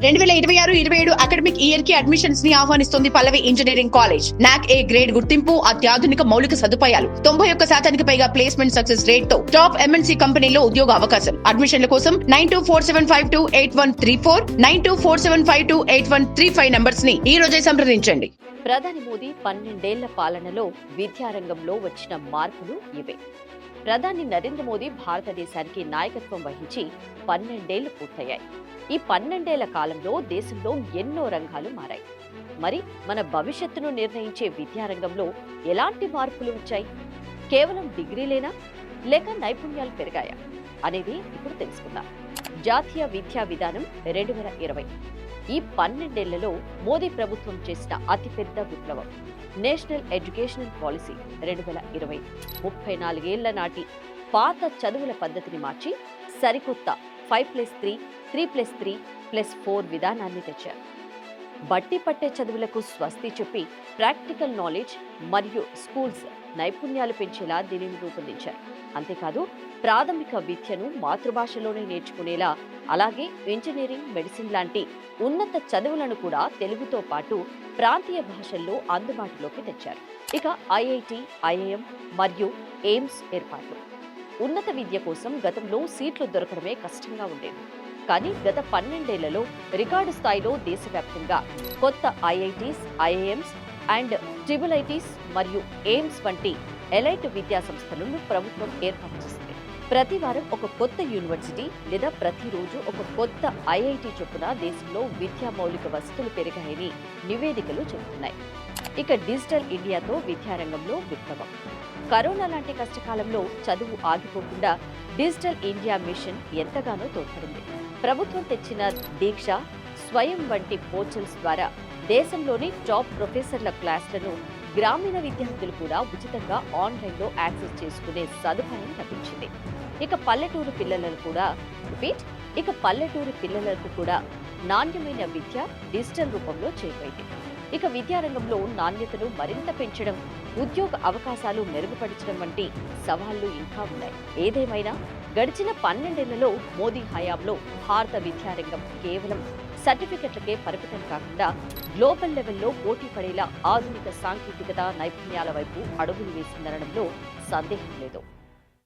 2026-27 academic year కి admissions ని ఆహ్వానిస్తుంది పల్లవి engineering college. నాక్ ఏ గ్రేడ్ గుర్తింపు, అత్యాధునిక మౌలిక సదుపాయాలు, 91% పైగా ప్లేస్మెంట్ సక్సెస్ రేట్ తో టాప్ ఎంఎన్సీ కంపెనీలో ఉద్యోగ అవకాశం. అడ్మిషన్ల కోసం 9247528134, 9247528135 నంబర్స్ ని ఈ రోజే సంప్రదించండి. ప్రధాని మోదీ 12 ఏళ్ల పాలనలో విద్యారంగంలో వచ్చిన మార్పులు ఇవే. ప్రధాని నరేంద్ర మోదీ భారతదేశానికి నాయకత్వం వహించి 12 ఏళ్లు పూర్తయ్యాయి. ఈ 12 ఏళ్ల కాలంలో దేశంలో ఎన్నో రంగాలు మారాయి. మరి మన భవిష్యత్తును నిర్ణయించే విద్యారంగంలో ఎలాంటి మార్పులు వచ్చాయి? కేవలం డిగ్రీలేనా లేక నైపుణ్యాలు పెరిగాయా అనేది ఇప్పుడు తెలుసుకుందాం. జాతీయ విద్యా విధానం 2020 ఈ 12 ఏళ్లలో మోదీ ప్రభుత్వం చేసిన అతిపెద్ద విప్లవం. నేషనల్ ఎడ్యుకేషనల్ పాలసీ 2020 34 ఏళ్ల నాటి పాత చదువుల పద్ధతిని మార్చి సరికొత్త 5+3, 3+3+4 విధానాన్ని తెచ్చారు. బట్టి పట్టే చదువులకు స్వస్తి చెప్పి ప్రాక్టికల్ నాలెడ్జ్ మరియు స్కూల్స్ నైపుణ్యాలు పెంచేలా దీనిని రూపొందించారు. అంతేకాదు ప్రాథమిక విద్యను మాతృభాషలోనే నేర్చుకునేలా, అలాగే ఇంజనీరింగ్, మెడిసిన్ లాంటి ఉన్నత చదువులను కూడా తెలుగుతో పాటు ప్రాంతీయ భాషల్లో అందుబాటులోకి తెచ్చారు. ఇక ఐఐటి, ఐఐఎం మరియు ఎయిమ్స్ ఏర్పాట్లు. ఉన్నత విద్య కోసం గతంలో సీట్లు దొరకడమే కష్టంగా ఉండేది. కానీ గత 12 ఏళ్లలో రికార్డు స్థాయిలో దేశవ్యాప్తంగా కొత్త ఐఐటీస్, ఐఐఎంస్ అండ్ ట్రిబుల్-ఐటీస్ మరియు ఎయిమ్స్ వంటి ఎలైట్ విద్యా సంస్థలను ప్రభుత్వం ఏర్పాటు చేసింది. ప్రతి వారం ఒక కొత్త యూనివర్సిటీ లేదా ప్రతిరోజు ఒక కొత్త ఐఐటి చొప్పున దేశంలో విద్యా మౌలిక వసతులు పెరిగాయని నివేదికలు చెబుతున్నాయి. ఇక డిజిటల్ ఇండియాతో విద్యారంగంలో విప్లవం. కరోనా లాంటి కష్టకాలంలో చదువు ఆగిపోకుండా డిజిటల్ ఇండియా మిషన్ ఎంతగానో తోడ్పడింది. ప్రభుత్వం తెచ్చిన దీక్ష, స్వయం వంటి పోర్టల్స్ ద్వారా దేశంలోని టాప్ ప్రొఫెసర్ల క్లాసులను గ్రామీణ విద్యార్థులు కూడా ఉచితంగా ఆన్లైన్లో యాక్సెస్ చేసుకునే సదుపాయం లభించింది. ఇక పల్లెటూరు పిల్లలకు కూడా నాణ్యమైన విద్య డిజిటల్ రూపంలో చేరువైంది. ఇక విద్యారంగంలో నాణ్యతను మరింత పెంచడం, ఉద్యోగ అవకాశాలు మెరుగుపరచడం వంటి సవాళ్లు ఇంకా ఉన్నాయి. ఏదేమైనా గడిచిన 12 ఏళ్లలో మోదీ హయాంలో భారత విద్యారంగం కేవలం సర్టిఫికెట్లకే పరిమితం కాకుండా గ్లోబల్ లెవెల్లో పోటీ పడేలా ఆధునిక సాంకేతికత, నైపుణ్యాల వైపు అడుగులు వేసిందనడంలో సందేహం లేదు.